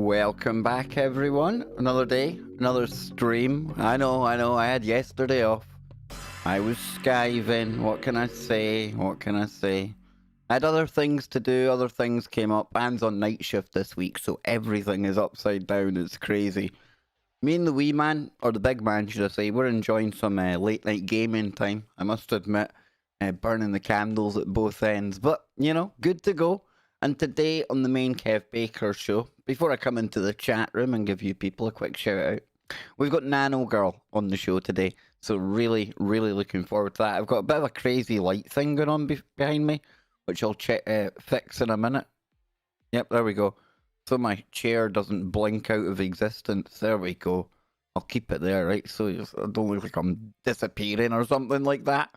Welcome back, everyone. Another day, another stream. I know, I had yesterday off. I was skiving. What can I say? I had other things to do, other things came up. Band's on night shift this week, so everything is upside down. It's crazy. Me and the wee man, or the big man, should I say, we're enjoying some late night gaming time. I must admit, burning the candles at both ends. But, good to go. And today on the main Kev Baker show, before I come into the chat room and give you people a quick shout out, we've got Nano Girl on the show today. So really, really looking forward to that. I've got a bit of a crazy light thing going on behind me, which I'll fix in a minute. Yep, there we go. So my chair doesn't blink out of existence. There we go. I'll keep it there, right? So I don't look like I'm disappearing or something like that.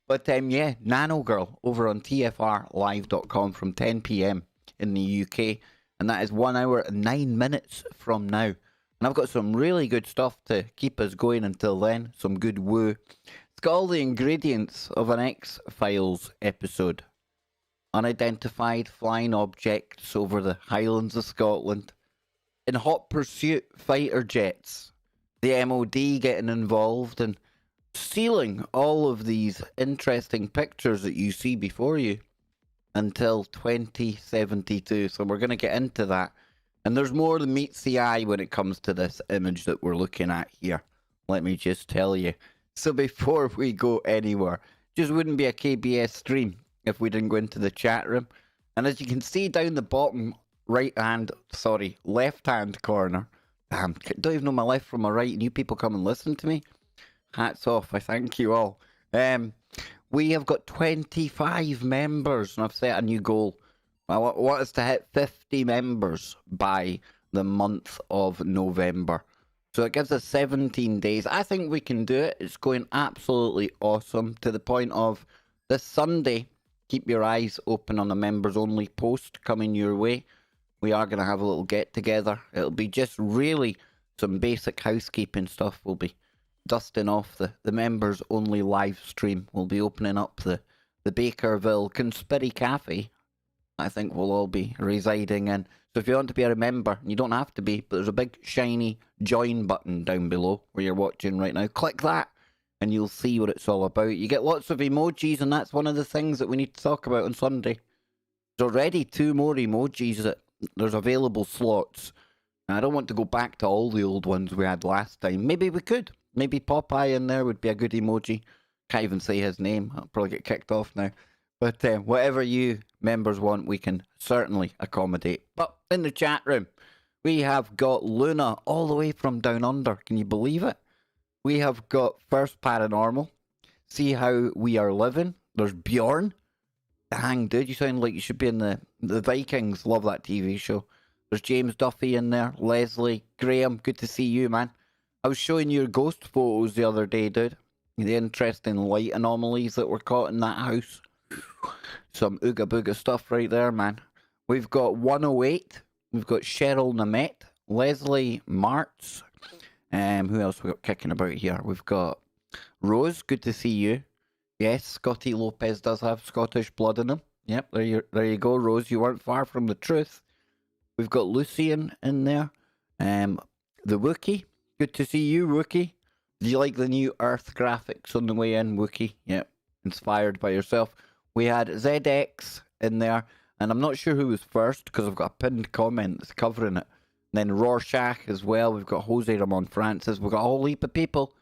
But yeah, Nano Girl over on tfrlive.com from 10 p.m. in the UK. And that is 1 hour and 9 minutes from now. And I've got some really good stuff to keep us going until then. Some good woo. It's got all the ingredients of an X-Files episode. Unidentified flying objects over the Highlands of Scotland. In hot pursuit, fighter jets. The MOD getting involved and stealing all of these interesting pictures that you see before you until 2072. So we're going to get into that. And there's more than meets the eye when it comes to this image that we're looking at here. Let me just tell you. So before we go anywhere, just wouldn't be a KBS stream if we didn't go into the chat room. And as you can see down the bottom left-hand corner. Damn, don't even know my left from my right. And you people come and listen to me. Hats off, I thank you all. We have got 25 members, and I've set a new goal. I want us to hit 50 members by the month of November. So it gives us 17 days. I think we can do it. It's going absolutely awesome, to the point of this Sunday, keep your eyes open on a members-only post coming your way. We are going to have a little get-together. It'll be just really some basic housekeeping stuff. We'll be dusting off the members only live stream. We'll be opening up the Bakerville Conspiracy Cafe. I think we'll all be residing in. So if you want to be a member, you don't have to be, but there's a big shiny join button down below where you're watching right now. Click that and you'll see what it's all about. You get lots of emojis, and that's one of the things that we need to talk about on Sunday. There's already 2 more emojis that there's available slots. Now, I don't want to go back to all the old ones we had last time. Maybe we could. Maybe Popeye in there would be a good emoji. Can't even say his name. I'll probably get kicked off now. But whatever you members want, we can certainly accommodate. But in the chat room, we have got Luna all the way from down under. Can you believe it? We have got First Paranormal. See How We Are Living. There's Bjorn. Dang, dude, you sound like you should be in the Vikings. Love that TV show. There's James Duffy in there. Leslie. Graham, good to see you, man. I was showing you your ghost photos the other day, dude. The interesting light anomalies that were caught in that house. Some ooga booga stuff right there, man. We've got 108. We've got Cheryl Namette. Leslie Martz. Who else we got kicking about here? We've got Rose. Good to see you. Yes, Scotty Lopez does have Scottish blood in him. Yep, there you go, Rose. You weren't far from the truth. We've got Lucian in there. The Wookie. Good to see you, Wookie. Do you like the new Earth graphics on the way in, Wookie? Yep, inspired by yourself. We had ZX in there, and I'm not sure who was first because I've got a pinned comment that's covering it. And then Rorschach as well. We've got Jose Ramon Francis. We've got a whole heap of people.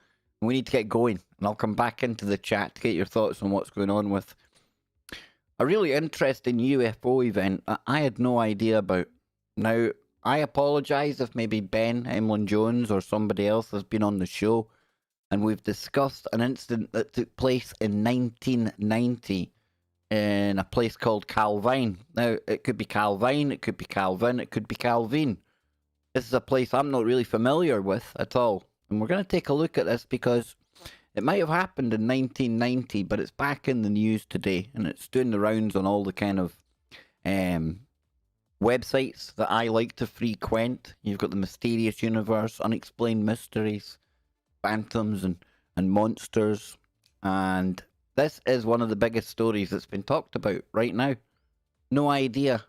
And we need to get going. And I'll come back into the chat to get your thoughts on what's going on with a really interesting UFO event that I had no idea about. Now, I apologise if maybe Ben Emlyn Jones or somebody else has been on the show and we've discussed an incident that took place in 1990 in a place called Calvine. Now, it could be Calvine, it could be Calvin, it could be Calvine. This is a place I'm not really familiar with at all. And we're going to take a look at this because it might have happened in 1990, but it's back in the news today. And it's doing the rounds on all the kind of websites that I like to frequent. You've got the Mysterious Universe, Unexplained Mysteries, Phantoms and Monsters. And this is one of the biggest stories that's been talked about right now. No idea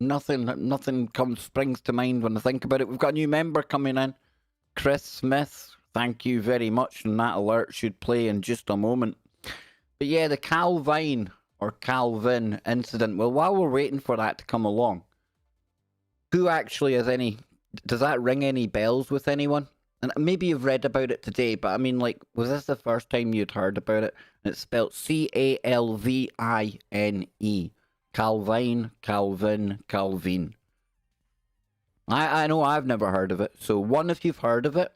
Nothing springs to mind when I think about it. We've got a new member coming in, Chris Smith. Thank you very much, and that alert should play in just a moment. But yeah, the Calvine or Calvin incident. Well, while we're waiting for that to come along, who actually has any? Does that ring any bells with anyone? And maybe you've read about it today, but I mean, like, was this the first time you'd heard about it? And it's spelled Calvine. Calvine, Calvin, Calvin. I know I've never heard of it. So one, if you've heard of it.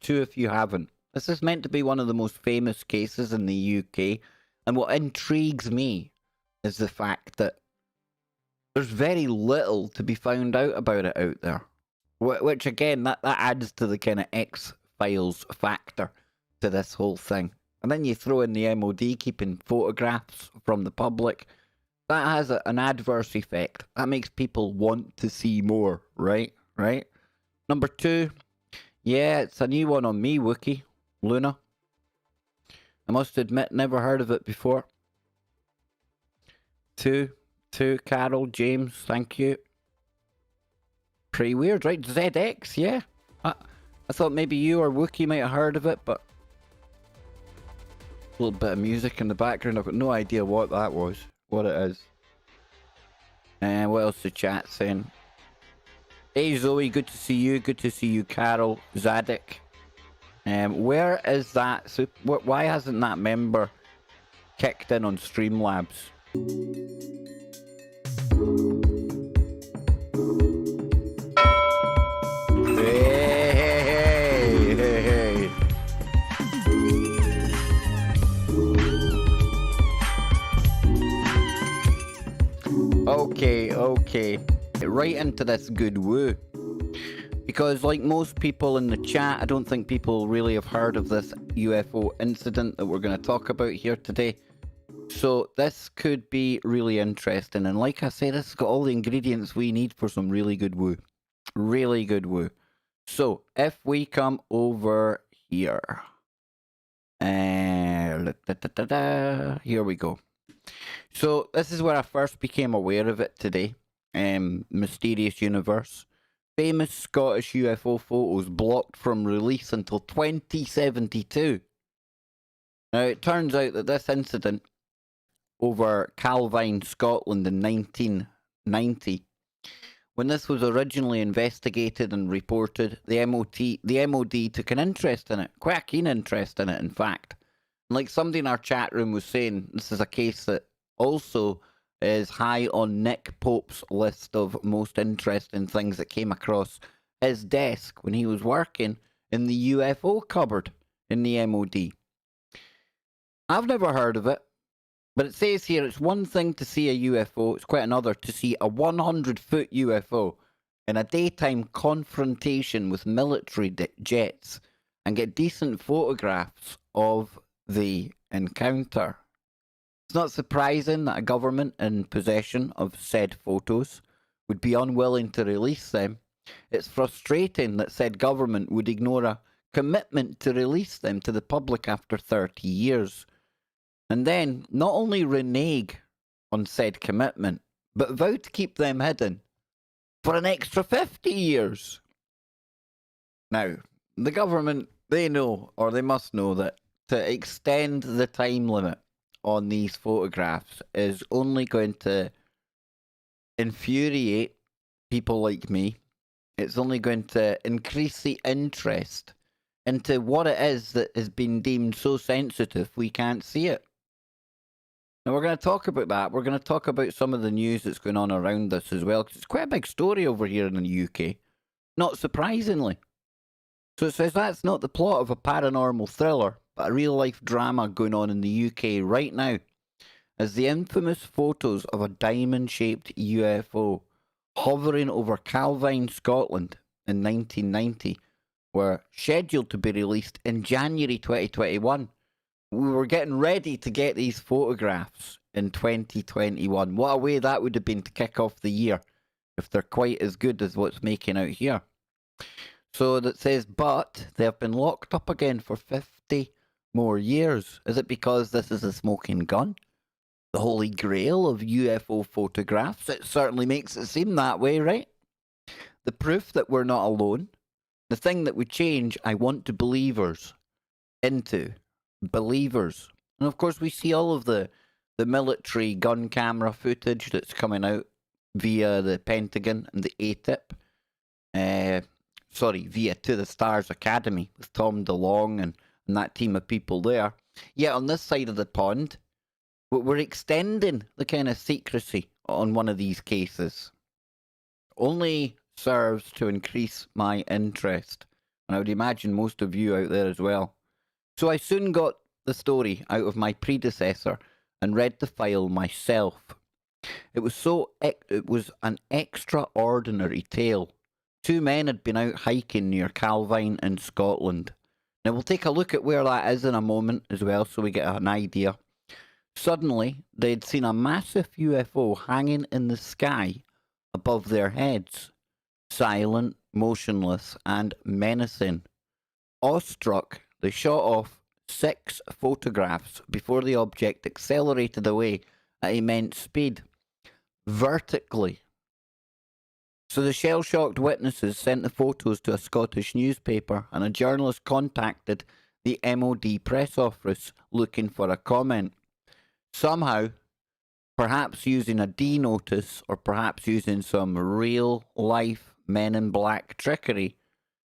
Two, if you haven't. This is meant to be one of the most famous cases in the UK. And what intrigues me is the fact that there's very little to be found out about it out there. Which, again, that adds to the kind of X-Files factor to this whole thing. And then you throw in the MOD keeping photographs from the public. That has an adverse effect. That makes people want to see more, right? Right? Number two, yeah, it's a new one on me, Wookie. Luna. I must admit, never heard of it before. Two, Carol, James, thank you. Pretty weird, right? ZX, yeah. I thought maybe you or Wookie might have heard of it, but a little bit of music in the background. I've got no idea what that was, what it is. And what else the chat saying? Hey Zoe, good to see you. Good to see you, Carol, Zadik. Where is that? So, why hasn't that member kicked in on Streamlabs? Hey. Okay. Right into this good woo. Because like most people in the chat, I don't think people really have heard of this UFO incident that we're going to talk about here today. So this could be really interesting. And like I said, this has got all the ingredients we need for some really good woo. Really good woo. So if we come over here. Here we go. So this is where I first became aware of it today. Mysterious Universe. Famous Scottish UFO photos blocked from release until 2072. Now, it turns out that this incident over Calvine, Scotland in 1990, when this was originally investigated and reported, the MOD took an interest in it, quite a keen interest in it, in fact. And like somebody in our chat room was saying, this is a case that also is high on Nick Pope's list of most interesting things that came across his desk when he was working in the UFO cupboard in the MOD. I've never heard of it, but it says here it's one thing to see a UFO, it's quite another to see a 100-foot UFO in a daytime confrontation with military jets and get decent photographs of the encounter. It's not surprising that a government in possession of said photos would be unwilling to release them. It's frustrating that said government would ignore a commitment to release them to the public after 30 years. And then not only renege on said commitment, but vow to keep them hidden for an extra 50 years. Now, the government, they know, or they must know, that to extend the time limit on these photographs is only going to infuriate people like me. It's only going to increase the interest into what it is that has been deemed so sensitive we can't see it. Now we're going to talk about that. We're going to talk about some of the news that's going on around this as well, because it's quite a big story over here in the UK, not surprisingly. So it says that's not the plot of a paranormal thriller, but a real-life drama going on in the UK right now, as the infamous photos of a diamond-shaped UFO hovering over Calvine, Scotland in 1990 were scheduled to be released in January 2021. We were getting ready to get these photographs in 2021. What a way that would have been to kick off the year, if they're quite as good as what's making out here. So that says, but they have been locked up again for 50 more years. Is it because this is a smoking gun? the holy grail of UFO photographs. It certainly makes it seem that way, right? The proof that we're not alone. The thing that would change I want to believers into believers. And of course, we see all of the military gun camera footage that's coming out via the Pentagon and the ATIP. Via To the Stars Academy with Tom DeLonge and that team of people there. Yet on this side of the pond, we're extending the kind of secrecy on one of these cases. Only serves to increase my interest. And I would imagine most of you out there as well. So I soon got the story out of my predecessor and read the file myself. It was an extraordinary tale. Two men had been out hiking near Calvine in Scotland. Now we'll take a look at where that is in a moment as well so we get an idea. Suddenly, they'd seen a massive UFO hanging in the sky above their heads, silent, motionless, and menacing. Awestruck, they shot off 6 photographs before the object accelerated away at immense speed, vertically. So the shell-shocked witnesses sent the photos to a Scottish newspaper, and a journalist contacted the MOD press office looking for a comment. Somehow, perhaps using a D notice or perhaps using some real-life Men in Black trickery,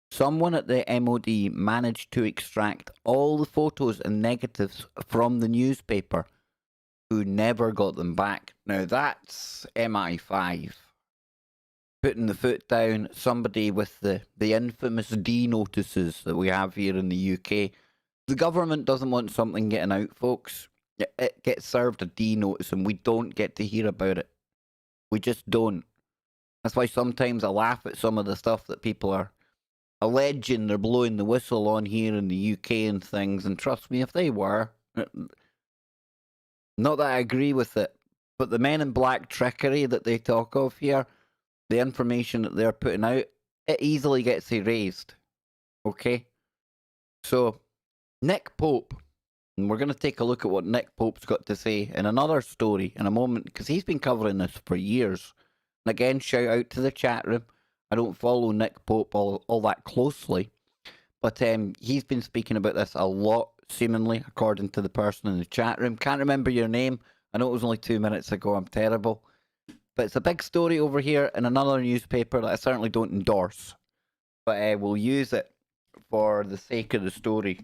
someone at the MOD managed to extract all the photos and negatives from the newspaper, who never got them back. Now that's MI5. Putting the foot down, somebody with the infamous D notices that we have here in the UK. The government doesn't want something getting out, folks. It gets served a D notice and we don't get to hear about it. We just don't. That's why sometimes I laugh at some of the stuff that people are alleging they're blowing the whistle on here in the UK and things, and trust me, if they were, not that I agree with it, but the Men in Black trickery that they talk of here, the information that they're putting out, it easily gets erased. Okay? So, Nick Pope, and we're going to take a look at what Nick Pope's got to say in another story in a moment, because he's been covering this for years. And again, shout out to the chat room. I don't follow Nick Pope all that closely, but he's been speaking about this a lot, seemingly, according to the person in the chat room. Can't remember your name. I know it was only 2 minutes ago. I'm terrible. But it's a big story over here in another newspaper that I certainly don't endorse. But we'll use it for the sake of the story.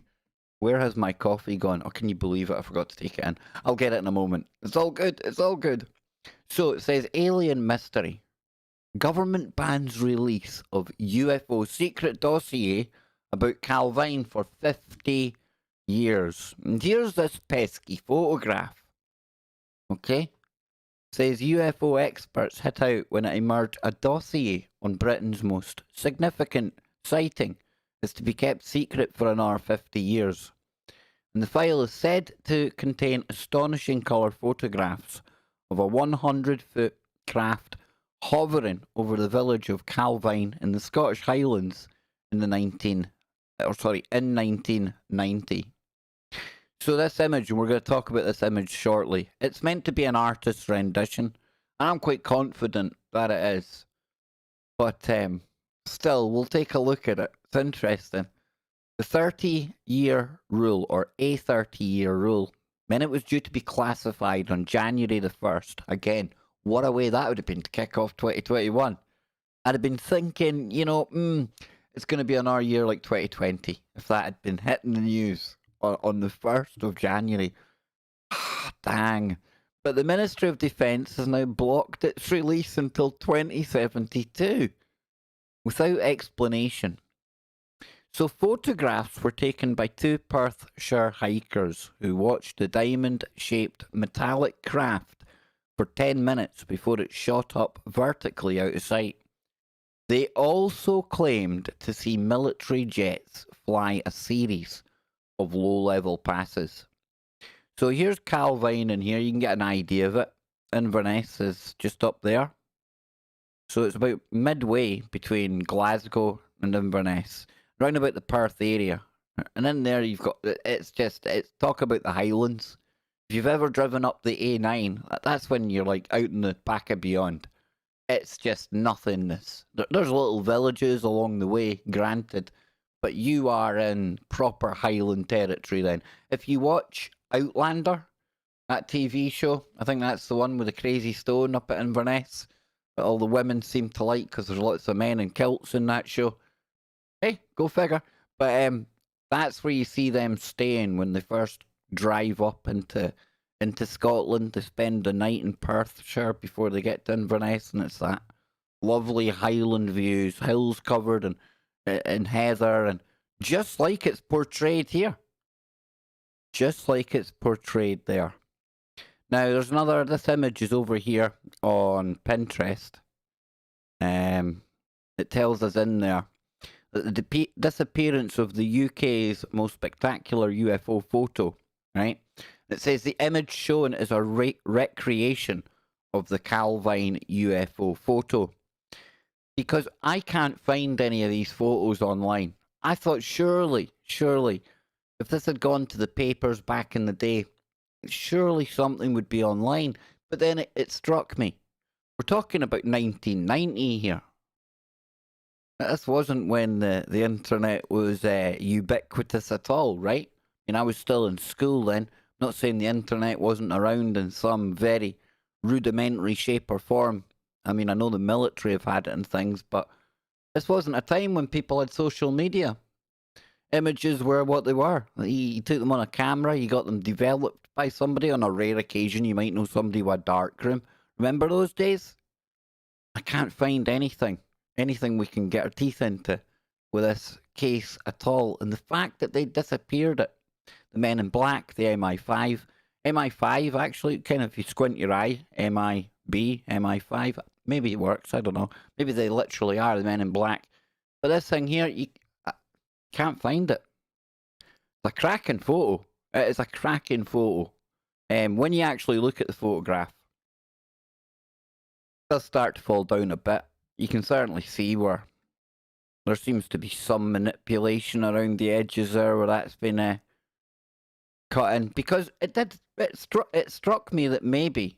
Where has my coffee gone? Oh, can you believe it? I forgot to take it in. I'll get it in a moment. It's all good. It's all good. So it says Alien Mystery. Government bans release of UFO secret dossier about Calvine for 50 years. And here's this pesky photograph. Okay? Says UFO experts hit out when it emerged a dossier on Britain's most significant sighting is to be kept secret for another 50 years. And the file is said to contain astonishing colour photographs of a 100-foot craft hovering over the village of Calvine in the Scottish Highlands in 1990. So this image, and we're going to talk about this image shortly, it's meant to be an artist's rendition, and I'm quite confident that it is. But still, we'll take a look at it. It's interesting. The 30-year rule, or a 30-year rule, meant it was due to be classified on January the 1st. Again, what a way that would have been to kick off 2021. I'd have been thinking, it's going to be another year like 2020, if that had been hitting the news on the 1st of January. Dang. But the Ministry of Defence has now blocked its release until 2072, without explanation. So photographs were taken by 2 Perthshire hikers who watched the diamond-shaped metallic craft for 10 minutes before it shot up vertically out of sight. They also claimed to see military jets fly a series of low-level passes. So here's Calvine in here. You can get an idea of it. Inverness is just up there. So it's about midway between Glasgow and Inverness, round about the Perth area. And in there you've got, it's talk about the Highlands. If you've ever driven up the A9, that's when you're like out in the back of beyond. It's just nothingness. There's little villages along the way, granted, but you are in proper Highland territory then. If you watch Outlander, that TV show, I think that's the one with the crazy stone up at Inverness that all the women seem to like because there's lots of men in kilts in that show. Hey, go figure. But that's where you see them staying when they first drive up into Scotland to spend the night in Perthshire before they get to Inverness, and it's that lovely Highland views, hills covered in heather, and just like it's portrayed here, just like it's portrayed there. Now, there's another. This image is over here on Pinterest. It tells us in there that the disappearance of the UK's most spectacular UFO photo, right? It says the image shown is a recreation of the Calvine UFO photo. Because I can't find any of these photos online. I thought surely, if this had gone to the papers back in the day, surely something would be online. But then it struck me. We're talking about 1990 here. This wasn't when the internet was ubiquitous at all, right? I mean, I was still in school then. I'm not saying the internet wasn't around in some very rudimentary shape or form. I mean, I know the military have had it and things, but this wasn't a time when people had social media. Images were what they were. You took them on a camera, you got them developed by somebody. On a rare occasion, you might know somebody with a darkroom. Remember those days? I can't find anything we can get our teeth into with this case at all. And the fact that they disappeared it, the Men in Black, the MI5 actually, kind of if you squint your eye, MI5, maybe it works, I don't know. Maybe they literally are the Men in Black. But this thing here, you can't find it. It's a cracking photo. It is a cracking photo. When you actually look at the photograph, it does start to fall down a bit. You can certainly see where there seems to be some manipulation around the edges there where that's been cut in. Because it struck me that maybe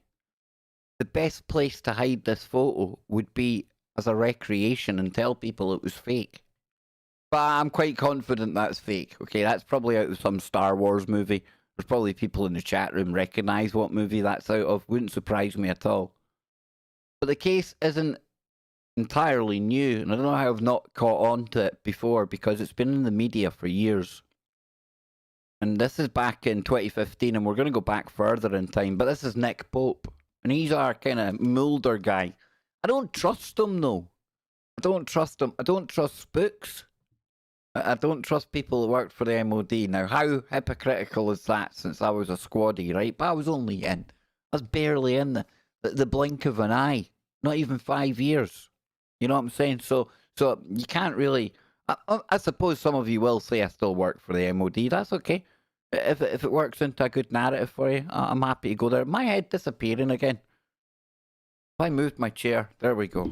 the best place to hide this photo would be as a recreation and tell people it was fake. But I'm quite confident that's fake. Okay, that's probably out of some Star Wars movie. There's probably people in the chat room recognise what movie that's out of. Wouldn't surprise me at all. But the case isn't entirely new, and I don't know how I've not caught on to it before because it's been in the media for years. And this is back in 2015, and we're going to go back further in time. But this is Nick Pope, and he's our kind of Mulder guy. I don't trust him, though. I don't trust him. I don't trust spooks. I don't trust people that worked for the MOD. Now, how hypocritical is that since I was a squaddy, right? But I was only in. I was barely in the blink of an eye. Not even 5 years. You know what I'm saying? So you can't really... I suppose some of you will say I still work for the MOD. That's okay. If it works into a good narrative for you, I'm happy to go there. My head disappearing again. If I moved my chair, there we go.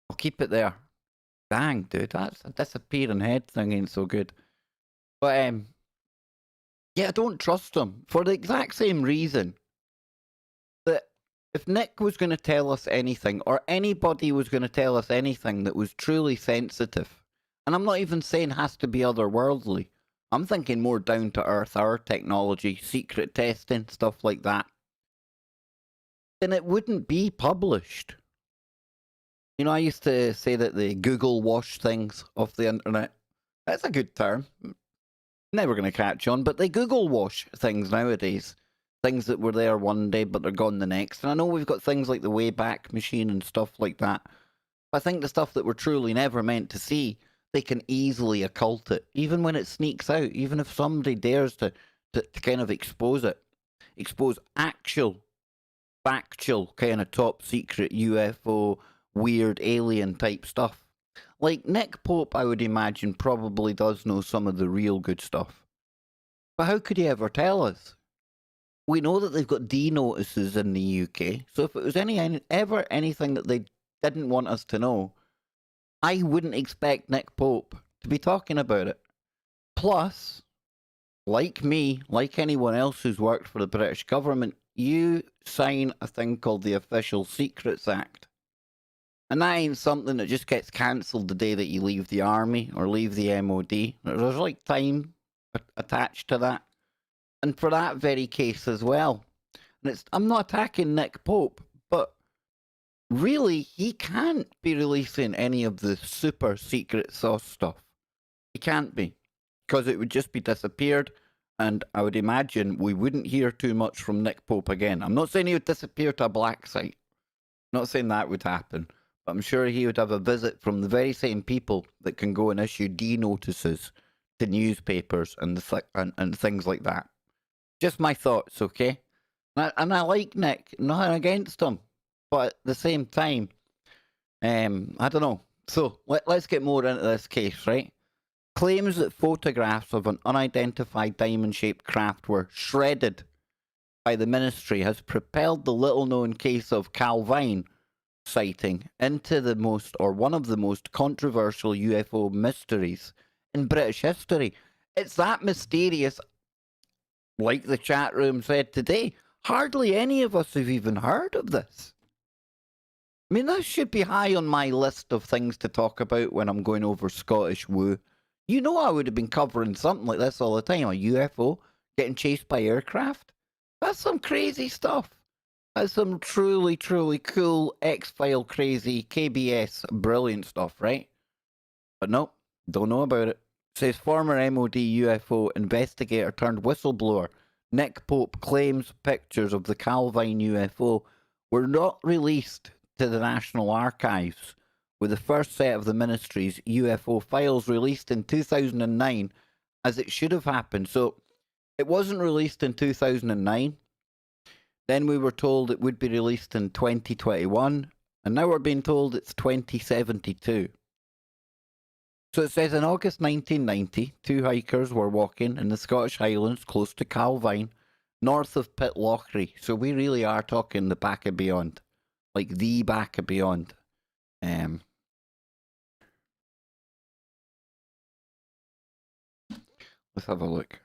I'll keep it there. Dang, dude, that's a disappearing head thing ain't so good. But yeah, I don't trust them for the exact same reason that if Nick was going to tell us anything, or anybody was going to tell us anything that was truly sensitive, and I'm not even saying has to be otherworldly, I'm thinking more down to earth, our technology, secret testing, stuff like that, then it wouldn't be published. You know, I used to say that they Google wash things off the internet. That's a good term. Never going to catch on, but they Google wash things nowadays. Things that were there one day, but they're gone the next. And I know we've got things like the Wayback Machine and stuff like that. But I think the stuff that we're truly never meant to see, they can easily occult it. Even when it sneaks out, even if somebody dares to kind of expose it. Expose actual, factual, kind of top secret UFO, weird alien type stuff. Like Nick Pope, I would imagine, probably does know some of the real good stuff. But how could he ever tell us? We know that they've got D notices in the UK, so if it was ever anything that they didn't want us to know, I wouldn't expect Nick Pope to be talking about it. Plus, like me, like anyone else who's worked for the British government, you sign a thing called the Official Secrets Act. And that ain't something that just gets cancelled the day that you leave the army or leave the MOD. There's like time attached to that. And for that very case as well. And I'm not attacking Nick Pope, but really, he can't be releasing any of the super secret sauce stuff. He can't be. Because it would just be disappeared, and I would imagine we wouldn't hear too much from Nick Pope again. I'm not saying he would disappear to a black site. I'm not saying that would happen. But I'm sure he would have a visit from the very same people that can go and issue D notices to newspapers and things like that. Just my thoughts, okay? And I like Nick, nothing against him, but at the same time, I don't know. So let's get more into this case, right? Claims that photographs of an unidentified diamond-shaped craft were shredded by the ministry has propelled the little-known case of Calvine sighting into one of the most controversial UFO mysteries in British history. It's that mysterious, like the chat room said today, hardly any of us have even heard of this. I mean, this should be high on my list of things to talk about when I'm going over Scottish Woo. You know I would have been covering something like this all the time, a UFO getting chased by aircraft. That's some crazy stuff. That's some truly, truly cool X-File crazy KBS brilliant stuff, right? But no, don't know about it. Says former MOD UFO investigator turned whistleblower Nick Pope claims pictures of the Calvine UFO were not released to the National Archives, with the first set of the ministry's UFO files released in 2009, as it should have happened. So it wasn't released in 2009. Then we were told it would be released in 2021, and now we're being told it's 2072. So it says in August 1990, two hikers were walking in the Scottish Highlands close to Calvine, north of Pitlochry. So we really are talking the back of beyond. Like the back of beyond. Let's have a look.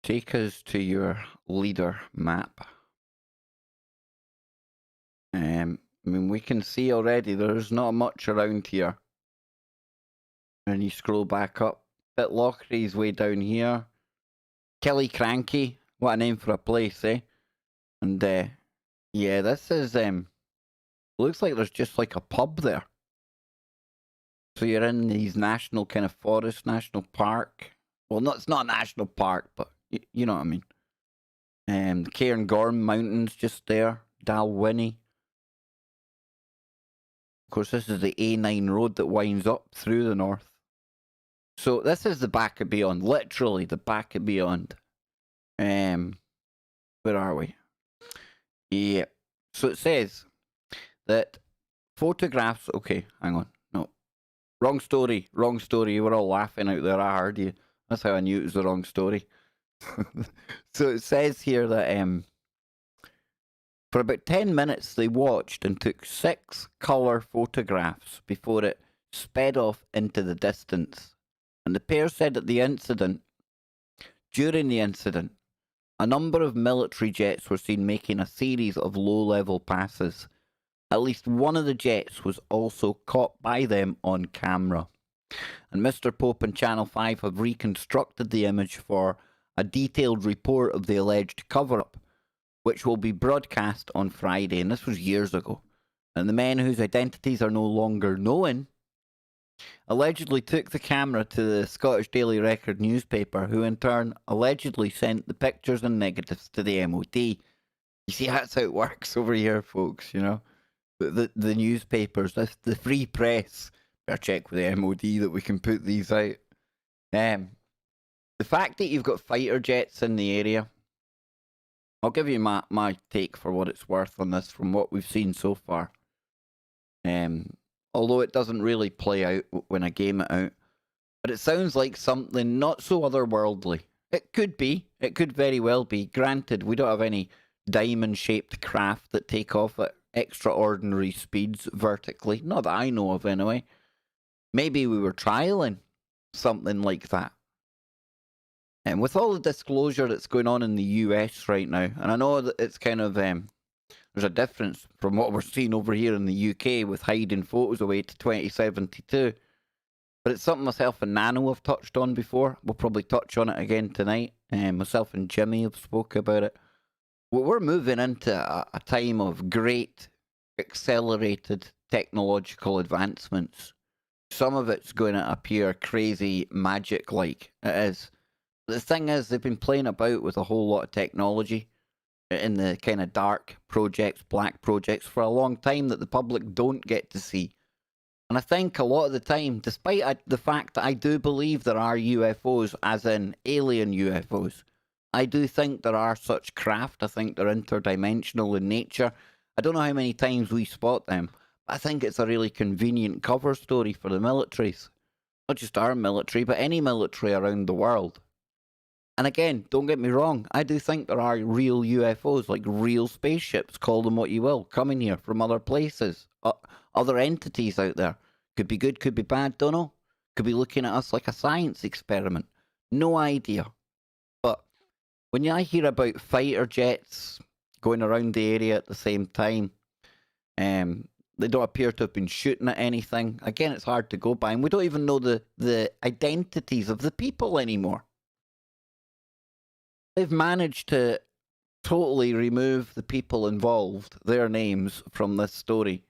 Take us to your leader map. I mean, we can see already there's not much around here. And you scroll back up. Pitlochry's way down here. Killycranky. What a name for a place, eh? And, yeah, this is, looks like there's just like a pub there. So you're in these national kind of forest, national park. Well, it's not a national park, but you know what I mean. The Cairngorm Mountains just there. Dalwhinnie. Of course, this is the A9 road that winds up through the north. So this is the back of beyond. Literally the back of beyond. Where are we? Yeah. So it says that photographs... Okay, hang on. No. Wrong story. Wrong story. You were all laughing out there. I heard you. That's how I knew it was the wrong story. So it says here that for about 10 minutes they watched and took 6 colour photographs before it sped off into the distance. And the pair said that during the incident, a number of military jets were seen making a series of low-level passes. At least one of the jets was also caught by them on camera. And Mr. Pope and Channel 5 have reconstructed the image for a detailed report of the alleged cover-up, which will be broadcast on Friday. And this was years ago. And the men whose identities are no longer known allegedly took the camera to the Scottish Daily Record newspaper, who in turn allegedly sent the pictures and negatives to the MOD. You see, that's how it works over here, folks, you know. The newspapers, the free press. Better check with the MOD that we can put these out. The fact that you've got fighter jets in the area, I'll give you my take for what it's worth on this from what we've seen so far. Although it doesn't really play out when I game it out. But it sounds like something not so otherworldly. It could be. It could very well be. Granted, we don't have any diamond-shaped craft that take off at extraordinary speeds vertically. Not that I know of, anyway. Maybe we were trialing something like that. And with all the disclosure that's going on in the US right now, and I know that it's kind of there's a difference from what we're seeing over here in the UK with hiding photos away to 2072. But it's something myself and Nano have touched on before. We'll probably touch on it again tonight. Myself and Jimmy have spoke about it. We're moving into a time of great accelerated technological advancements. Some of it's going to appear crazy magic like it is. The thing is, they've been playing about with a whole lot of technology in the kind of dark projects, black projects for a long time that the public don't get to see. And I think a lot of the time, despite the fact that I do believe there are UFOs, as in alien UFOs, I do think there are such craft. I think they're interdimensional in nature. I don't know how many times we spot them, but I think it's a really convenient cover story for the militaries. Not just our military, but any military around the world. And again, don't get me wrong, I do think there are real UFOs, like real spaceships, call them what you will, coming here from other places, other entities out there. Could be good, could be bad, don't know. Could be looking at us like a science experiment. No idea. But when I hear about fighter jets going around the area at the same time, they don't appear to have been shooting at anything. Again, it's hard to go by, and we don't even know the identities of the people anymore. They've managed to totally remove the people involved, their names, from this story.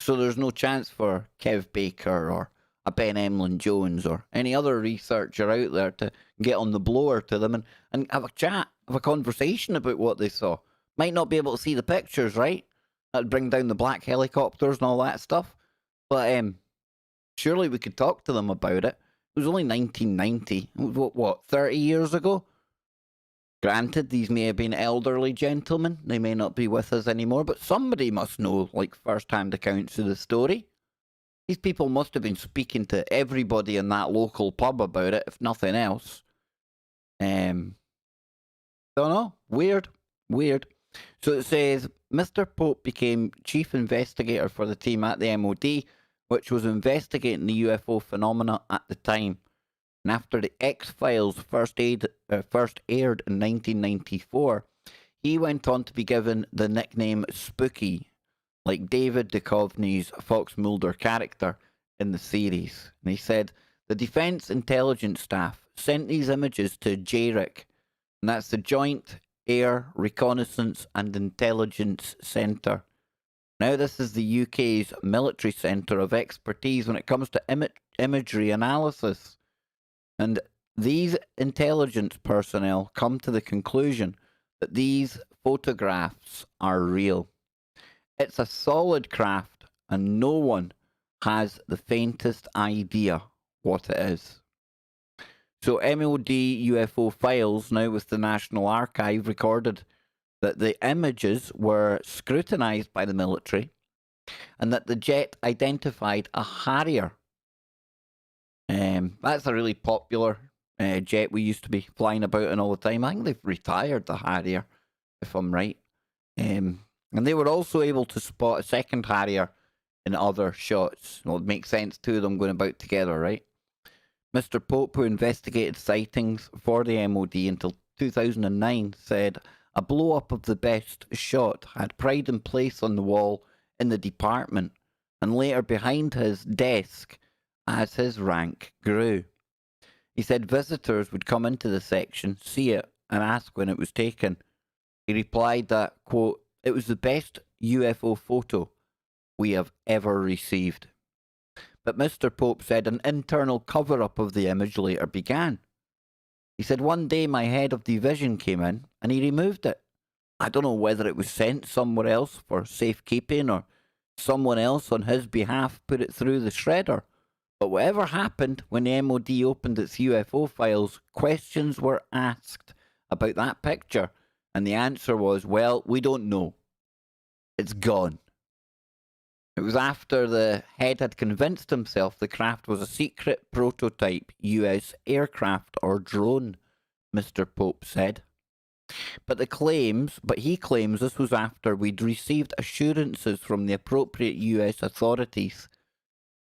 So there's no chance for Kev Baker or a Ben Emlyn Jones or any other researcher out there to get on the blower to them and have a chat, have a conversation about what they saw. Might not be able to see the pictures, right? That'd bring down the black helicopters and all that stuff. But surely we could talk to them about it. It was only 1990. What 30 years ago? Granted, these may have been elderly gentlemen. They may not be with us anymore, but somebody must know, like, first-hand accounts of the story. These people must have been speaking to everybody in that local pub about it, if nothing else. Don't know. Weird. So it says, Mr. Pope became chief investigator for the team at the MOD, which was investigating the UFO phenomena at the time. And after the X-Files first aired in 1994, he went on to be given the nickname Spooky, like David Duchovny's Fox Mulder character in the series. And he said, the Defense Intelligence Staff sent these images to JRIC, and that's the Joint Air Reconnaissance and Intelligence Centre. Now this is the UK's military centre of expertise when it comes to imagery analysis. And these intelligence personnel come to the conclusion that these photographs are real. It's a solid craft, and no one has the faintest idea what it is. So MOD UFO files, now with the National Archive, recorded that the images were scrutinised by the military and that the jet identified a Harrier. That's a really popular jet we used to be flying about in all the time. I think they've retired the Harrier, if I'm right. And they were also able to spot a second Harrier in other shots. Well, it makes sense, two of them going about together, right? Mr. Pope, who investigated sightings for the MOD until 2009, said a blow-up of the best shot had pride and place on the wall in the department, and later behind his desk as his rank grew. He said visitors would come into the section, see it, and ask when it was taken. He replied that, quote, it was the best UFO photo we have ever received. But Mr. Pope said an internal cover-up of the image later began. He said, one day my head of division came in and he removed it. I don't know whether it was sent somewhere else for safekeeping or someone else on his behalf put it through the shredder. But whatever happened when the MOD opened its UFO files, questions were asked about that picture, and the answer was, well, we don't know. It's gone. It was after the head had convinced himself the craft was a secret prototype US aircraft or drone, Mr. Pope said. But he claims this was after we'd received assurances from the appropriate US authorities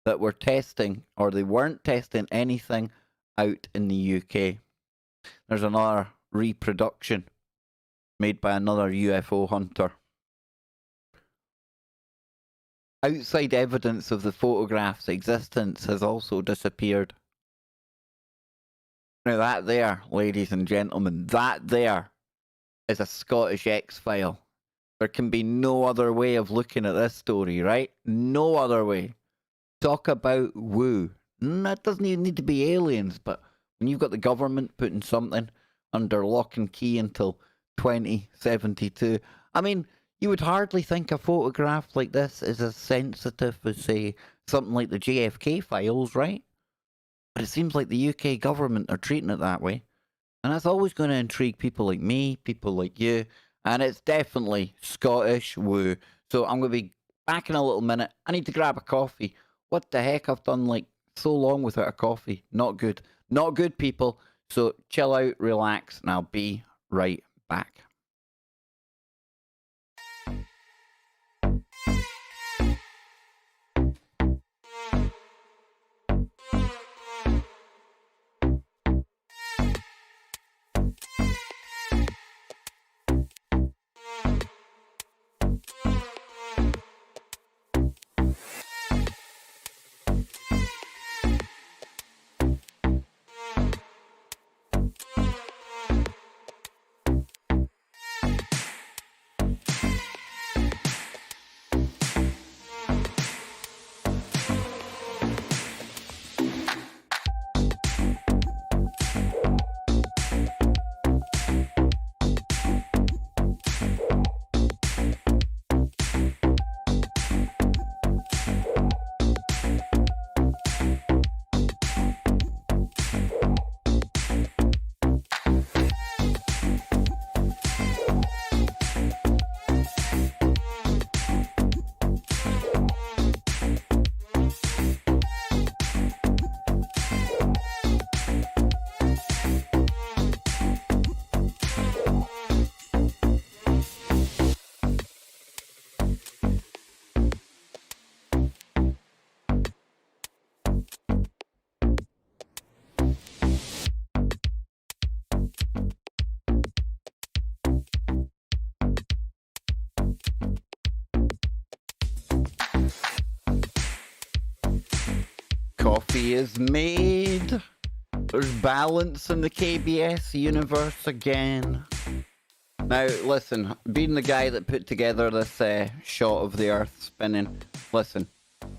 that were testing, or they weren't testing anything out in the UK. There's another reproduction made by another UFO hunter. Outside evidence of the photograph's existence has also disappeared. Now that there, ladies and gentlemen, that there is a Scottish X-File. There can be no other way of looking at this story, right? No other way. Talk about woo. That doesn't even need to be aliens, but when you've got the government putting something under lock and key until 2072, I mean, you would hardly think a photograph like this is as sensitive as, say, something like the JFK files, right? But it seems like the UK government are treating it that way. And that's always going to intrigue people like me, people like you, and it's definitely Scottish woo. So I'm going to be back in a little minute. I need to grab a coffee. What the heck? I've done like so long without a coffee. Not good. Not good, people. So chill out, relax, and I'll be right back. Coffee is made. There's balance in the KBS universe again. Now, listen, being the guy that put together this shot of the Earth spinning, listen,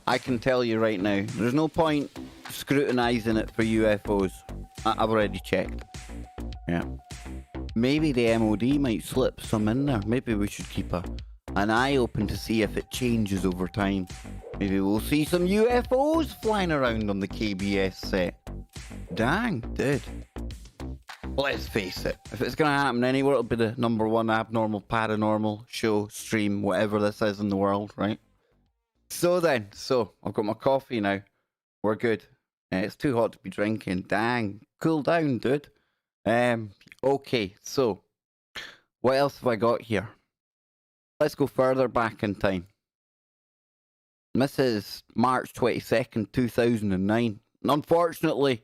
I can tell you right now, there's no point scrutinising it for UFOs. I've already checked. Yeah. Maybe the MOD might slip some in there. Maybe we should keep an eye open to see if it changes over time. Maybe we'll see some UFOs flying around on the KBS set. Dang, dude. Let's face it, if it's going to happen anywhere, it'll be the #1 abnormal, paranormal show, stream, whatever this is in the world, right? So I've got my coffee now. We're good. It's too hot to be drinking. Dang, cool down, dude. Okay, so what else have I got here? Let's go further back in time. This is March 22nd, 2009. And unfortunately,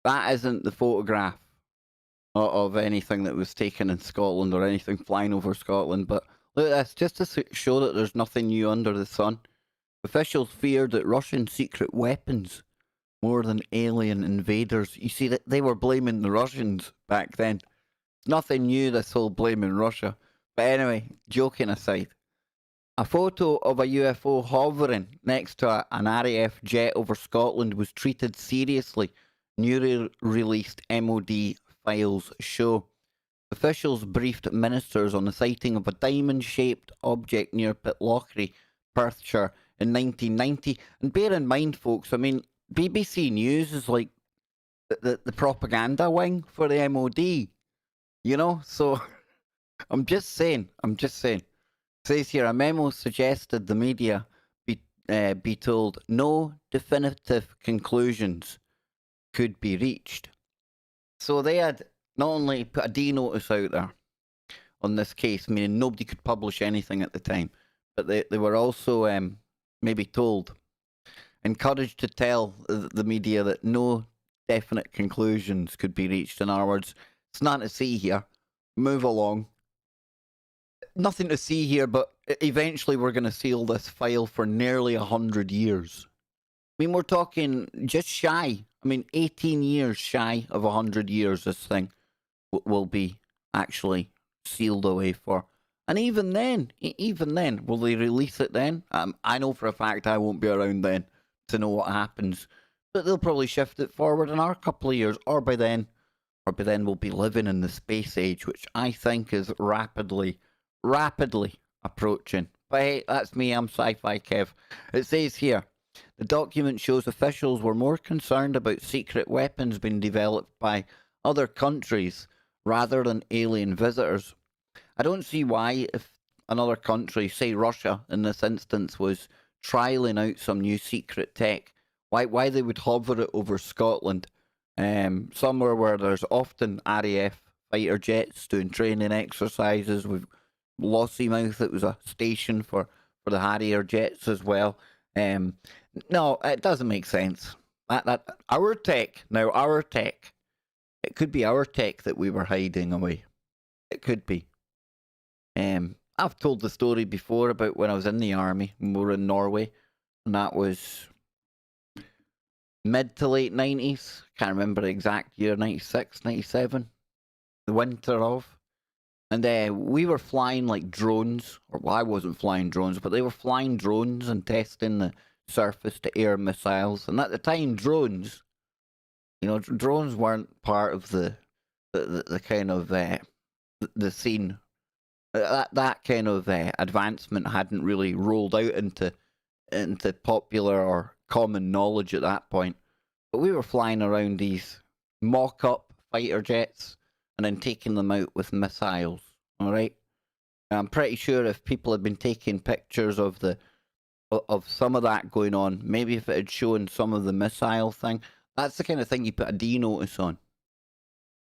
that isn't the photograph of anything that was taken in Scotland or anything flying over Scotland. But look at this, just to show that there's nothing new under the sun. Officials feared that Russian secret weapons more than alien invaders. You see, that they were blaming the Russians back then. Nothing new, this whole blaming Russia. But anyway, joking aside. A photo of a UFO hovering next to an RAF jet over Scotland was treated seriously, newly released MOD files show. Officials briefed ministers on the sighting of a diamond-shaped object near Pitlochry, Perthshire, in 1990. And bear in mind, folks, I mean, BBC News is like the propaganda wing for the MOD, you know? So, I'm just saying. It says here, a memo suggested the media be told no definitive conclusions could be reached. So they had not only put a D notice out there on this case, meaning nobody could publish anything at the time, but they were also maybe told, encouraged to tell the media that no definite conclusions could be reached. In other words, It's nothing to see here. Move along. Nothing to see here, but eventually we're going to seal this file for nearly 100 years. I mean, we're talking just shy. 18 years shy of 100 years this thing will be actually sealed away for. And even then, will they release it then? I know for a fact I won't be around then to know what happens. But they'll probably shift it forward another couple of years, or by then we'll be living in the space age, which I think is rapidly approaching. But hey, that's me, I'm Sci-Fi Kev. It says here, the document shows officials were more concerned about secret weapons being developed by other countries rather than alien visitors. I don't see why, if another country, say Russia in this instance, was trialing out some new secret tech, why they would hover it over Scotland, somewhere where there's often RAF fighter jets doing training exercises. With Lossiemouth, it was a station for the Harrier jets as well. No, it doesn't make sense. That our tech, it could be our tech that we were hiding away. It could be. I've told the story before about when I was in the army, when we were in Norway, and that was mid to late 90s. Can't remember the exact year, 96, 97, the winter of. And we were flying like drones, or well, I wasn't flying drones, but they were flying drones and testing the surface-to-air missiles. And at the time, drones weren't part of the kind of the scene. That kind of advancement hadn't really rolled out into popular or common knowledge at that point. But we were flying around these mock-up fighter jets and then taking them out with missiles. All right, I'm pretty sure if people had been taking pictures of some of that going on, maybe if it had shown some of the missile thing, that's the kind of thing you put a D notice on,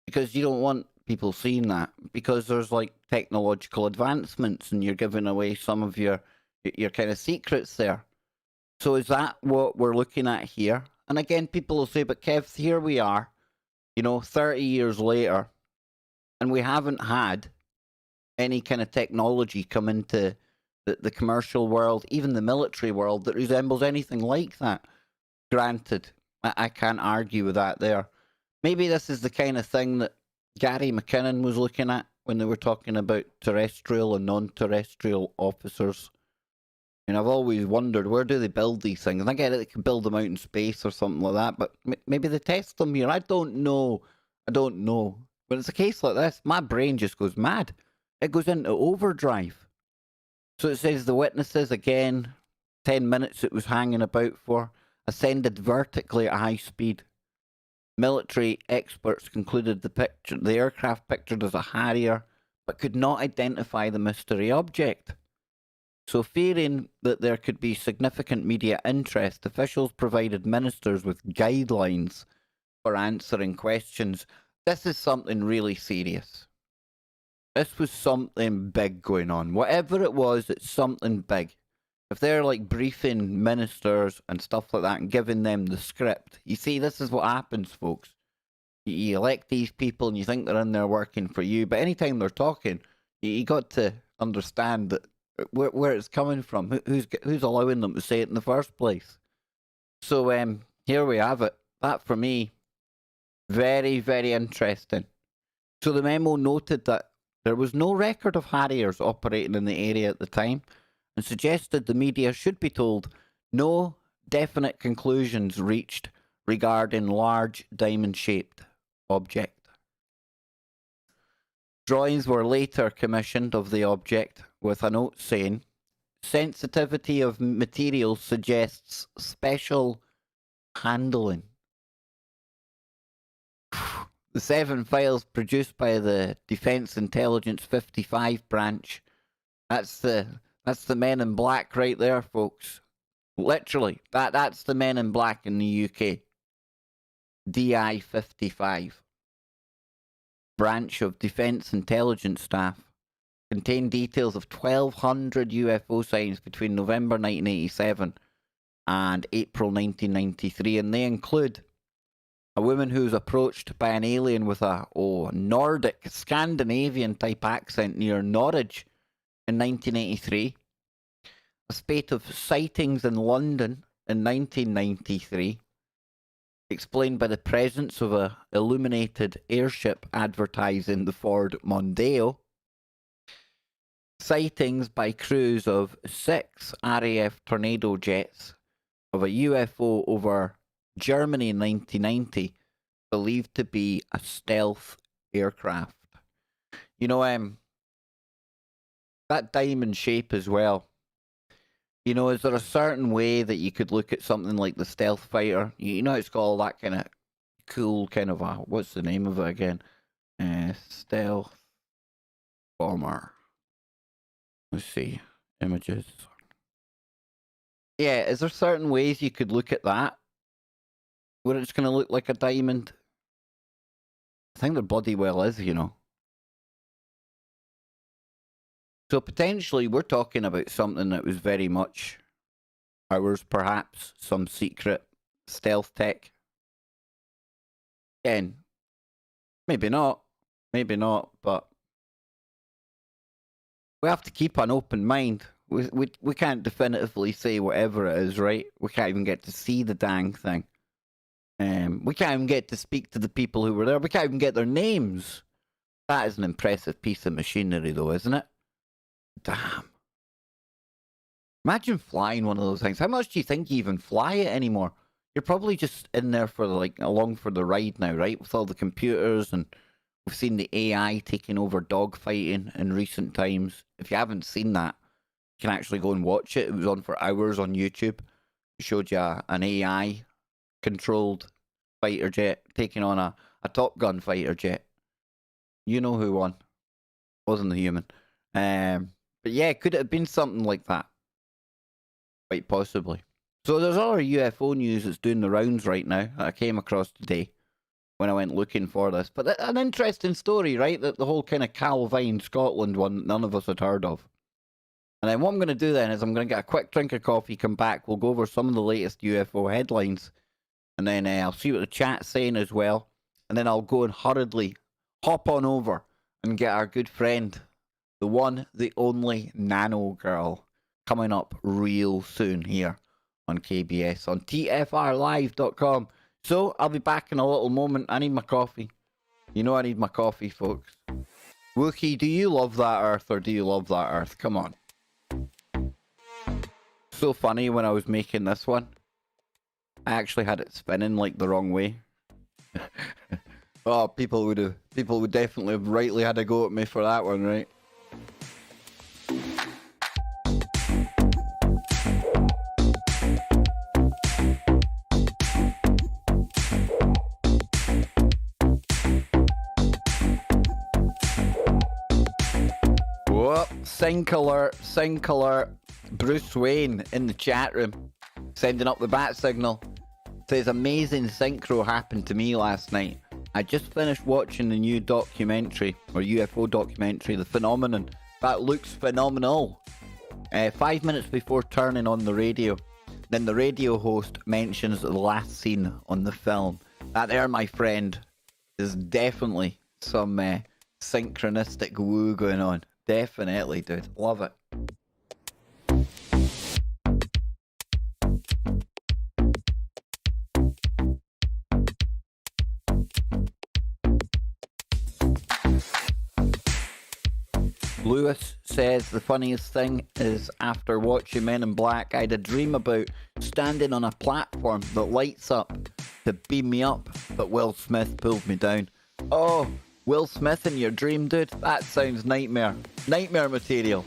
because you don't want people seeing that, because there's like technological advancements and you're giving away some of your kind of secrets there. So is that what we're looking at here? And again, people will say, but Kev, here we are, 30 years later, and we haven't had any kind of technology come into the commercial world, even the military world, that resembles anything like that. Granted, I can't argue with that there. Maybe this is the kind of thing that Gary McKinnon was looking at when they were talking about terrestrial and non-terrestrial officers. And I've always wondered, where do they build these things? And I get it, they can build them out in space or something like that, but maybe they test them here. I don't know. When it's a case like this, my brain just goes mad. It goes into overdrive. So it says the witnesses, again, 10 minutes it was hanging about for, ascended vertically at high speed. Military experts concluded the aircraft pictured as a Harrier, but could not identify the mystery object. So fearing that there could be significant media interest, officials provided ministers with guidelines for answering questions. This is something really serious. This was something big going on. Whatever it was, it's something big. If they're like briefing ministers and stuff like that and giving them the script, you see, this is what happens, folks. You elect these people and you think they're in there working for you, but anytime they're talking, you got to understand that where it's coming from, who's allowing them to say it in the first place. So here we have it. That for me, very, very interesting. So the memo noted that there was no record of Harriers operating in the area at the time, and suggested the media should be told no definite conclusions reached regarding large diamond-shaped object. Drawings were later commissioned of the object, with a note saying, sensitivity of material suggests special handling. The 7 files produced by the Defence Intelligence 55 branch, that's the men in black right there, folks. Literally, that's the men in black in the UK. DI 55. Branch of Defence Intelligence Staff. Contain details of 1,200 UFO sightings between November 1987 and April 1993, and they include A woman who was approached by an alien with a Nordic, Scandinavian type accent near Norwich in 1983. A spate of sightings in London in 1993, explained by the presence of a illuminated airship advertising the Ford Mondeo. Sightings by crews of 6 RAF Tornado jets of a UFO over Germany in 1990, believed to be a stealth aircraft. You know, that diamond shape as well. You know, is there a certain way that you could look at something like the stealth fighter? You know, it's got all that kind of cool kind of what's the name of it again? Stealth bomber. Let's see. Images. Yeah, is there certain ways you could look at that where it's going to look like a diamond? I think there bloody well is, you know. So potentially we're talking about something that was very much ours, perhaps some secret stealth tech. Again, maybe not, but we have to keep an open mind. We can't definitively say whatever it is, right? We can't even get to see the dang thing. We can't even get to speak to the people who were there. We can't even get their names. That is an impressive piece of machinery, though, isn't it? Damn. Imagine flying one of those things. How much do you think you even fly it anymore? You're probably just in there for along for the ride now, right? With all the computers, and we've seen the AI taking over dogfighting in recent times. If you haven't seen that, you can actually go and watch it. It was on for hours on YouTube. It showed you an AI controlled fighter jet taking on a Top Gun fighter jet. You know who won. Wasn't the human. But yeah, could it have been something like that? Quite possibly. So there's other UFO news that's doing the rounds right now that I came across today when I went looking for this. But an interesting story, right? That the whole kind of Calvine, Scotland one that none of us had heard of. And then what I'm going to do then is I'm going to get a quick drink of coffee, come back, we'll go over some of the latest UFO headlines. And then I'll see what the chat's saying as well. And then I'll go and hurriedly hop on over and get our good friend, the one, the only Nano Girl, coming up real soon here on KBS on TFRlive.com. So I'll be back in a little moment. I need my coffee. You know I need my coffee, folks. Wookie, do you love that Earth or do you love that Earth? Come on. So funny when I was making this one. I actually had it spinning like the wrong way. Oh, people would definitely have rightly had a go at me for that one, right? Whoop, sync alert. Bruce Wayne in the chat room, sending up the bat signal. Says amazing synchro happened to me last night. I just finished watching the new documentary, or UFO documentary, The Phenomenon. That looks phenomenal. 5 minutes before turning on the radio, then the radio host mentions the last scene on the film. That there, my friend, is definitely some synchronistic woo going on. Definitely, dude. Love it. Lewis says the funniest thing is after watching Men in Black, I had a dream about standing on a platform that lights up to beam me up, but Will Smith pulled me down. Oh, Will Smith in your dream, dude? That sounds nightmare. Nightmare material.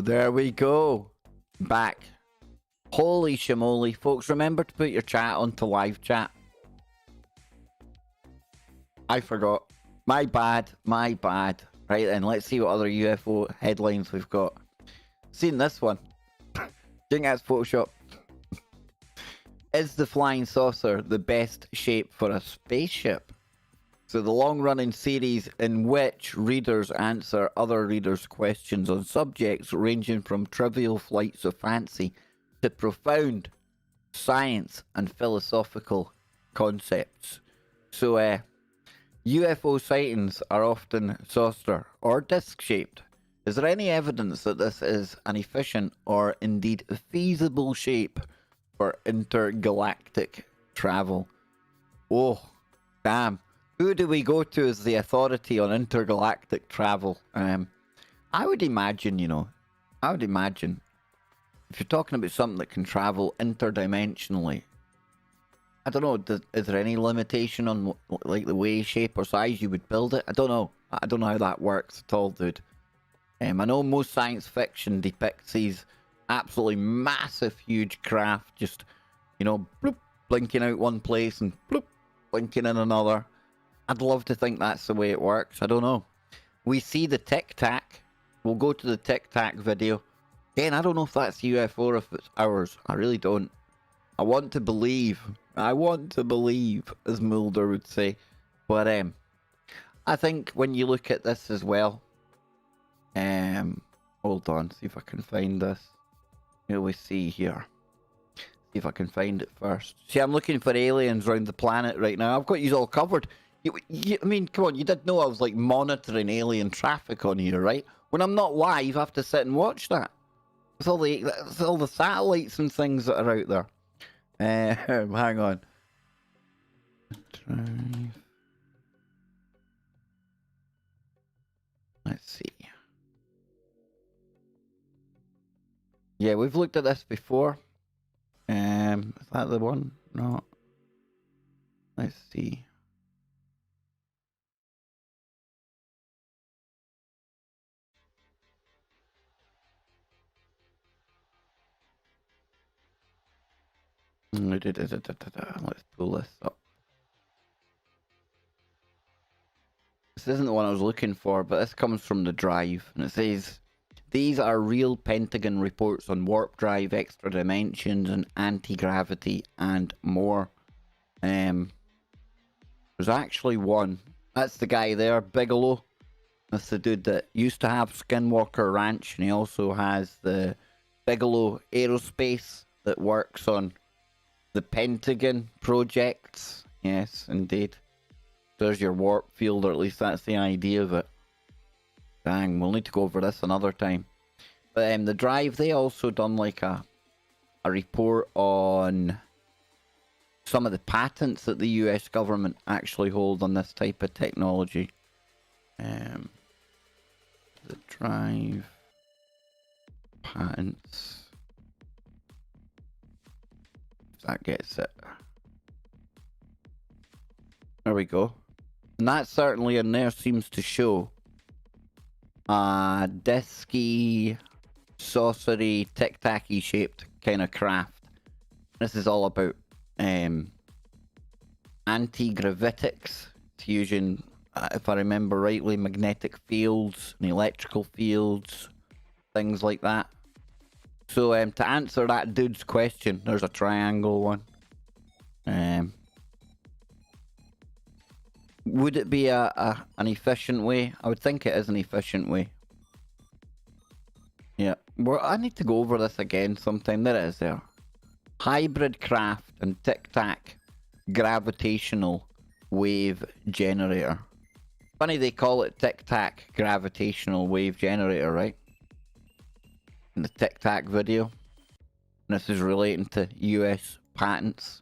There we go. Back. Holy shimoly. Folks, remember to put your chat onto live chat. I forgot. My bad. My bad. Right then, let's see what other UFO headlines we've got. Seen this one. Think that's Photoshop. Is the flying saucer the best shape for a spaceship? So the long-running series in which readers answer other readers' questions on subjects ranging from trivial flights of fancy to profound science and philosophical concepts. So, UFO sightings are often saucer or disc-shaped. Is there any evidence that this is an efficient or indeed feasible shape for intergalactic travel? Oh, damn. Who do we go to as the authority on intergalactic travel? I would imagine, if you're talking about something that can travel interdimensionally, I don't know, is there any limitation on like the way, shape, or size you would build it? I don't know. I don't know how that works at all, dude. I know most science fiction depicts these absolutely massive, huge craft just, bloop, blinking out one place and bloop, blinking in another. I'd love to think that's the way it works. I don't know. We see the Tic Tac. We'll go to the Tic Tac video. Again, I don't know if that's UFO or if it's ours. I really don't. I want to believe. I want to believe, as Mulder would say. But I think when you look at this as well, hold on, see if I can find this. Here we see here. See if I can find it first. See, I'm looking for aliens around the planet right now. I've got you all covered. I mean, come on, you did know I was like monitoring alien traffic on here, right? When I'm not live, I have to sit and watch that. It's all the satellites and things that are out there. Hang on. Drive. Let's see. Yeah, we've looked at this before. Is that the one? No. Let's see. Let's pull this up. This isn't the one I was looking for, but this comes from the drive, and it says, these are real Pentagon reports on warp drive, extra dimensions, and anti-gravity, and more. There's actually one. That's the guy there, Bigelow. That's the dude that used to have Skinwalker Ranch, and he also has the Bigelow Aerospace that works on the Pentagon projects. Yes, indeed. There's your warp field, or at least that's the idea of it. Dang, we'll need to go over this another time. But the drive, they also done like a report on some of the patents that the US government actually hold on this type of technology. The drive patents. That gets it. There we go. And that certainly in there seems to show a disky, saucery, tic-tacky shaped kind of craft. This is all about anti-gravitics. It's using, if I remember rightly, magnetic fields and electrical fields, things like that. So to answer that dude's question, there's a triangle one. Would it be an efficient way? I would think it is an efficient way. Yeah, well, I need to go over this again sometime. There it is there. Hybrid craft and tic-tac gravitational wave generator. Funny they call it tic-tac gravitational wave generator, right? In the tic-tac video. And this is relating to US patents.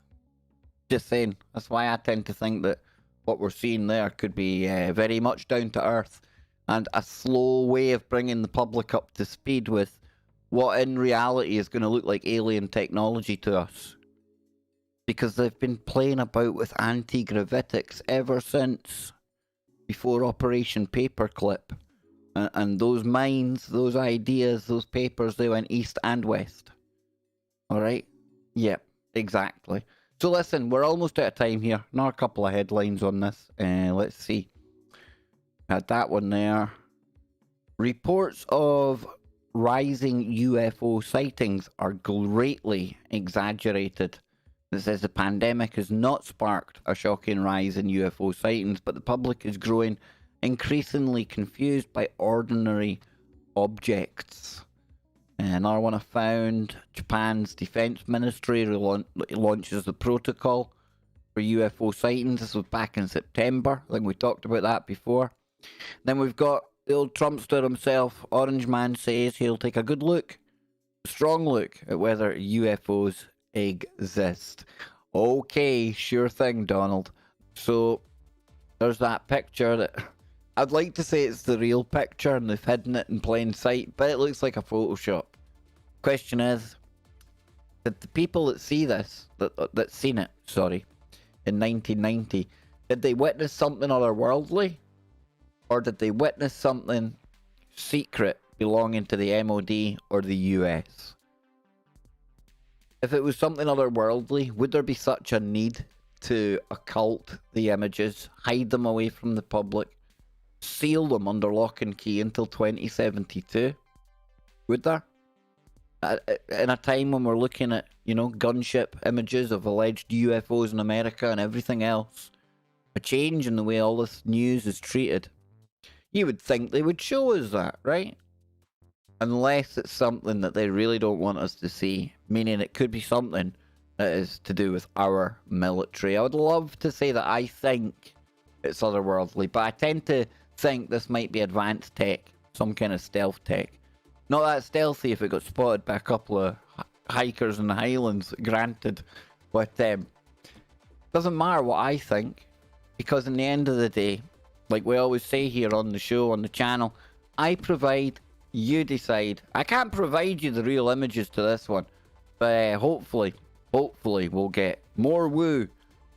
Just saying. That's why I tend to think that what we're seeing there could be very much down to earth and a slow way of bringing the public up to speed with what in reality is going to look like alien technology to us. Because they've been playing about with anti-gravitics ever since before Operation Paperclip. And those minds, those ideas, those papers, they went east and west. Alright? Yep, exactly. So listen, we're almost out of time here. Another couple of headlines on this. Let's see. Had that one there. Reports of rising UFO sightings are greatly exaggerated. It says the pandemic has not sparked a shocking rise in UFO sightings, but the public is growing increasingly confused by ordinary objects. Another one I found, Japan's defense ministry launches the protocol for UFO sightings. This was back in September. I think we talked about that before. Then we've got the old Trumpster himself, Orange Man, says he'll take a good look, a strong look at whether UFOs exist. Okay, sure thing, Donald. So there's that picture that I'd like to say it's the real picture and they've hidden it in plain sight, but it looks like a Photoshop. Question is, did the people that see this, that seen it, in 1990, did they witness something otherworldly? Or did they witness something secret belonging to the MOD or the US? If it was something otherworldly, would there be such a need to occult the images, hide them away from the public, seal them under lock and key until 2072? Would there? In a time when we're looking at, gunship images of alleged UFOs in America and everything else, a change in the way all this news is treated, you would think they would show us that, right? Unless it's something that they really don't want us to see, meaning it could be something that is to do with our military. I would love to say that I think it's otherworldly, but I tend to think this might be advanced tech, some kind of stealth tech. Not that stealthy if it got spotted by a couple of hikers in the Highlands, granted, but doesn't matter what I think, because in the end of the day, like we always say here on the show, on the channel, I provide, you decide. I can't provide you the real images to this one, but hopefully we'll get more woo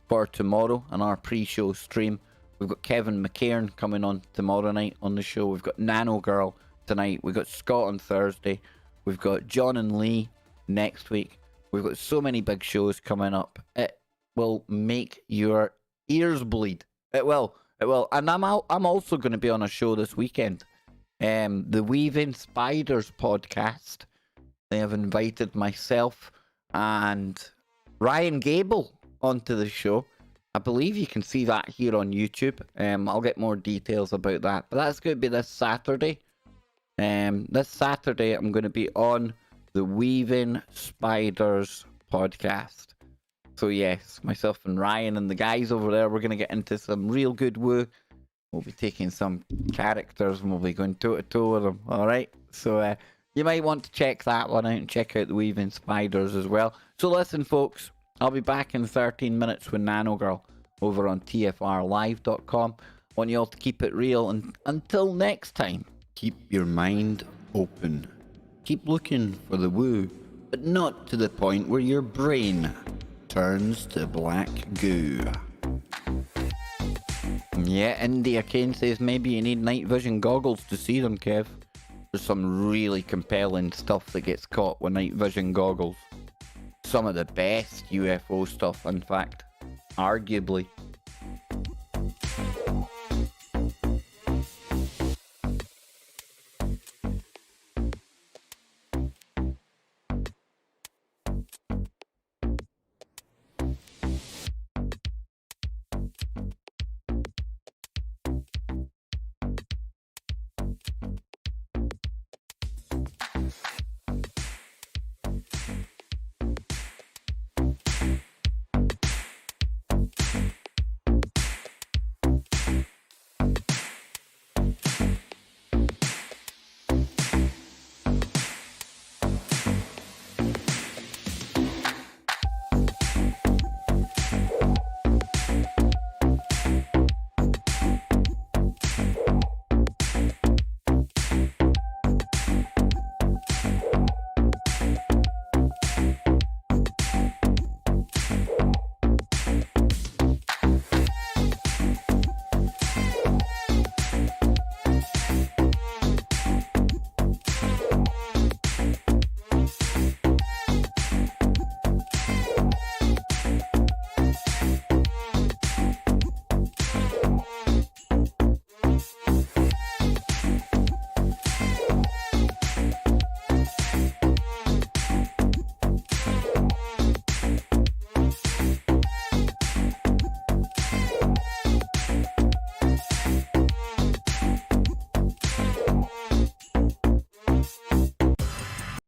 for tomorrow on our pre-show stream. We've got Kevin McCairn coming on tomorrow night on the show. We've got Nano Girl tonight. We've got Scott on Thursday. We've got John and Lee next week. We've got so many big shows coming up. It will make your ears bleed. It will. And I'm also going to be on a show this weekend. The Weaving Spiders podcast. They have invited myself and Ryan Gable onto the show. I believe you can see that here on YouTube. I'll get more details about that. But that's going to be this Saturday. This Saturday, I'm going to be on the Weaving Spiders podcast. So yes, myself and Ryan and the guys over there, we're going to get into some real good woo. We'll be taking some characters and we'll be going toe-to-toe with them, alright? So you might want to check that one out and check out the Weaving Spiders as well. So listen, folks, I'll be back in 13 minutes with Nano Girl over on tfrlive.com. I want you all to keep it real, and until next time, keep your mind open. Keep looking for the woo, but not to the point where your brain turns to black goo. Yeah, India Kane says maybe you need night vision goggles to see them, Kev. There's some really compelling stuff that gets caught with night vision goggles. Some of the best UFO stuff, in fact, arguably.